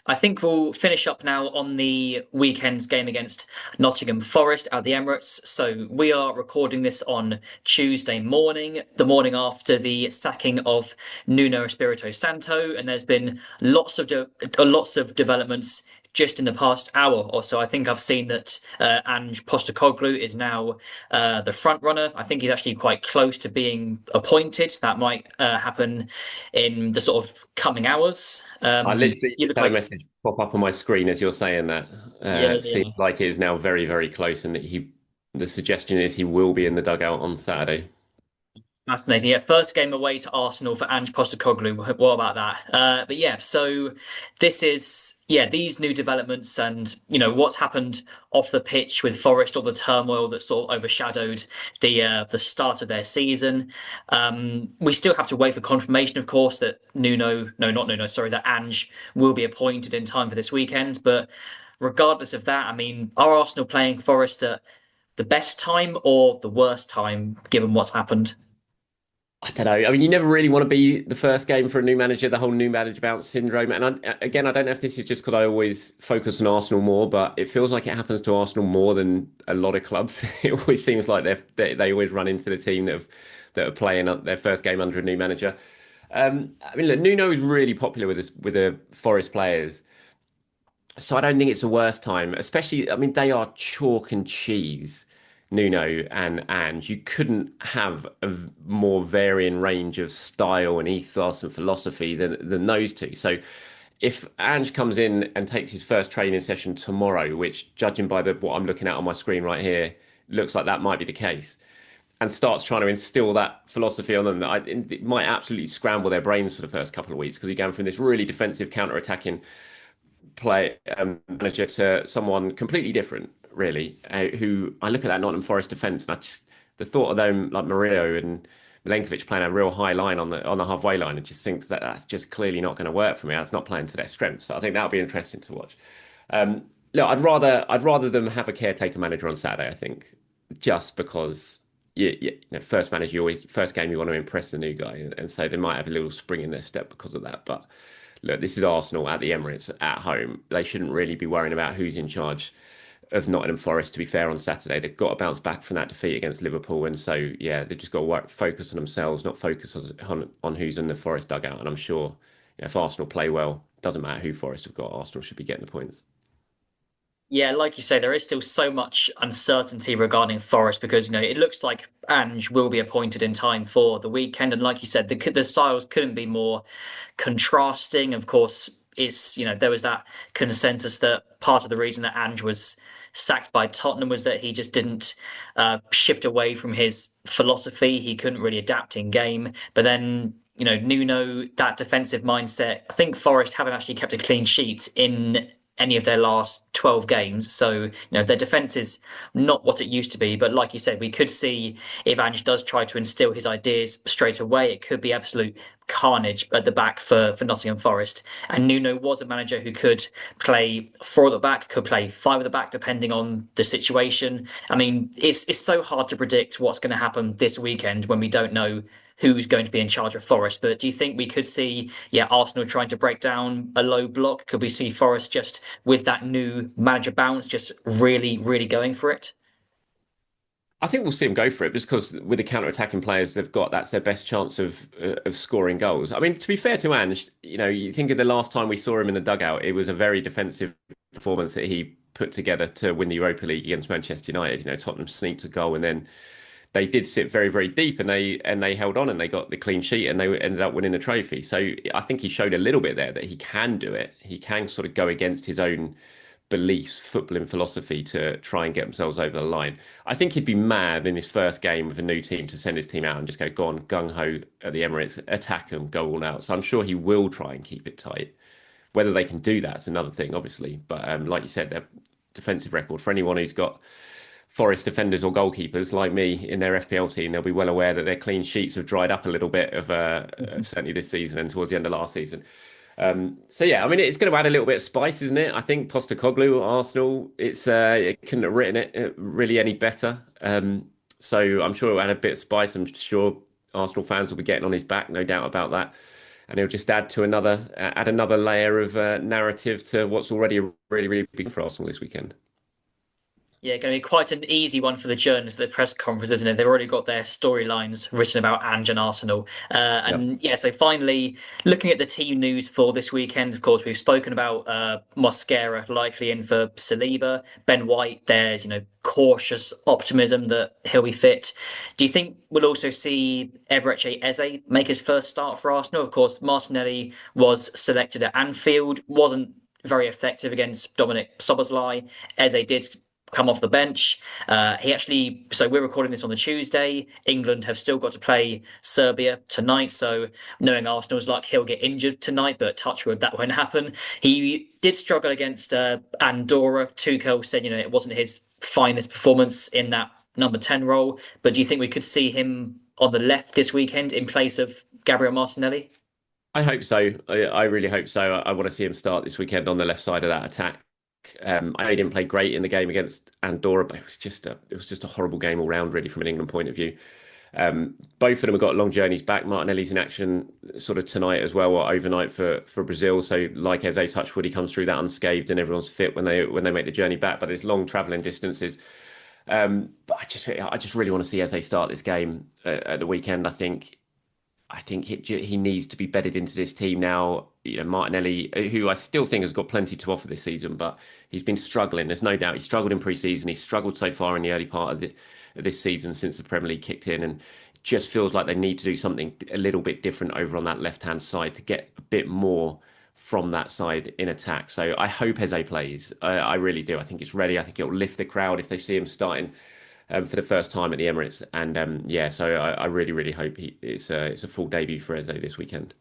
I think we'll finish up now on the weekend's game against Nottingham Forest at the Emirates. So we are recording this on Tuesday morning, the morning after the sacking of Nuno Espirito Santo, and there's been lots of developments just in the past hour or so. I think I've seen that Ange Postecoglou is now the front runner. I think he's actually quite close to being appointed. That might happen in the sort of coming hours. I literally You just look had a like message pop up on my screen as you're saying that. Yeah, yeah. Seems like it is now very, very close, and that the suggestion is he will be in the dugout on Saturday. Fascinating. Yeah, first game away to Arsenal for Ange Postecoglou. What about that? But yeah, so these new developments and what's happened off the pitch with Forest, all the turmoil that sort of overshadowed the start of their season. We still have to wait for confirmation, of course, that not Nuno, sorry, that Ange will be appointed in time for this weekend. But regardless of that, I mean, are Arsenal playing Forest at the best time or the worst time, given what's happened? I don't know. I mean, you never really want to be the first game for a new manager, the whole new manager bounce syndrome. And again, I don't know if this is just because I always focus on Arsenal more, but it feels like it happens to Arsenal more than a lot of clubs. It always seems like they always run into the team that are playing their first game under a new manager. I mean, look, Nuno is really popular with the Forest players. So I don't think it's the worst time, especially, I mean, they are chalk and cheese, Nuno and Ange. You couldn't have a more varying range of style and ethos and philosophy than those two. So if Ange comes in and takes his first training session tomorrow, which judging by what I'm looking at on my screen right here, looks like that might be the case, and starts trying to instill that philosophy on them, it might absolutely scramble their brains for the first couple of weeks because you're going from this really defensive counter-attacking play manager to someone completely different, really. Who I look at that Nottingham Forest defence, and I just the thought of them like Murillo and Milenkovic playing a real high line on the halfway line, I just think that that's just clearly not going to work for me. That's not playing to their strengths. So I think that'll be interesting to watch. Look, I'd rather them have a caretaker manager on Saturday. I think just because. First manager, you always first game you want to impress the new guy, and so they might have a little spring in their step because of that. But look, this is Arsenal at the Emirates at home. They shouldn't really be worrying about who's in charge of Nottingham Forest. To be fair, on Saturday they've got to bounce back from that defeat against Liverpool, and so yeah, they've just got to focus on themselves, not focus on who's in the Forest dugout. And I'm sure if Arsenal play well, doesn't matter who Forest have got, Arsenal should be getting the points. Yeah, like you say, there is still so much uncertainty regarding Forest because it looks like Ange will be appointed in time for the weekend, and like you said, the styles couldn't be more contrasting. Of course, there was that consensus that part of the reason that Ange was sacked by Tottenham was that he just didn't shift away from his philosophy. He couldn't really adapt in game, but then. Nuno, that defensive mindset. I think Forest haven't actually kept a clean sheet in any of their last 12 games. So, their defense is not what it used to be. But like you said, we could see if Ange does try to instill his ideas straight away, it could be absolute carnage at the back for Nottingham Forest. And Nuno was a manager who could play four at the back, could play five at the back, depending on the situation. I mean, it's so hard to predict what's going to happen this weekend when we don't know who's going to be in charge of Forest. But do you think we could see, Arsenal trying to break down a low block? Could we see Forest just with that new manager bounce, just really, really going for it? I think we'll see them go for it just because with the counter-attacking players they've got, that's their best chance of scoring goals. I mean, to be fair to Ange, you think of the last time we saw him in the dugout, it was a very defensive performance that he put together to win the Europa League against Manchester United. Tottenham sneaked a goal and then they did sit very, very deep and they held on and they got the clean sheet and they ended up winning the trophy. So I think he showed a little bit there that he can do it. He can sort of go against his own beliefs, footballing philosophy to try and get themselves over the line. I think he'd be mad in his first game with a new team to send his team out and just go on gung ho at the Emirates, attack them, go all out. So I'm sure he will try and keep it tight. Whether they can do that's another thing, obviously. But like you said, their defensive record for anyone who's got Forest defenders or goalkeepers like me in their FPL team, they'll be well aware that their clean sheets have dried up a little bit of certainly this season and towards the end of last season. So yeah, I mean it's going to add a little bit of spice, isn't it? I think Postecoglou, Arsenal, it couldn't have written it really any better. So I'm sure it'll add a bit of spice. I'm sure Arsenal fans will be getting on his back, no doubt about that. and he'll just add another layer of narrative to what's already a really, really big for Arsenal this weekend. Yeah, going to be quite an easy one for the journalists at the press conference, isn't it? They've already got their storylines written about Ange and Arsenal. Yep. And yeah, so finally, looking at the team news for this weekend, of course, we've spoken about Mosquera likely in for Saliba. Ben White, there's, cautious optimism that he'll be fit. Do you think we'll also see Eberechi Eze make his first start for Arsenal? Of course, Martinelli was selected at Anfield, wasn't very effective against Dominic Szoboszlai. Eze did come off the bench. So we're recording this on the Tuesday. England have still got to play Serbia tonight. So knowing Arsenal's luck, he'll get injured tonight, but touch wood, that won't happen. He did struggle against Andorra. Tuchel said, it wasn't his finest performance in that number 10 role. But do you think we could see him on the left this weekend in place of Gabriel Martinelli? I hope so. I really hope so. I want to see him start this weekend on the left side of that attack. I know he didn't play great in the game against Andorra, but it was just a horrible game all round, really, from an England point of view. Both of them have got long journeys back. Martinelli's in action sort of tonight as well, or overnight for Brazil. So, like Eze Touchwood, he comes through that unscathed, and everyone's fit when they make the journey back. But it's long travelling distances. But I just really want to see Eze start this game at the weekend. I think he needs to be bedded into this team now. Martinelli, who I still think has got plenty to offer this season, but he's been struggling. There's no doubt he struggled in pre-season. He's struggled so far in the early part of this season since the Premier League kicked in, and it just feels like they need to do something a little bit different over on that left-hand side to get a bit more from that side in attack. So I hope Eze plays. I really do. I think it's ready. I think it'll lift the crowd if they see him starting for the first time at the Emirates. And yeah, so I really, really hope it's a full debut for Eze this weekend.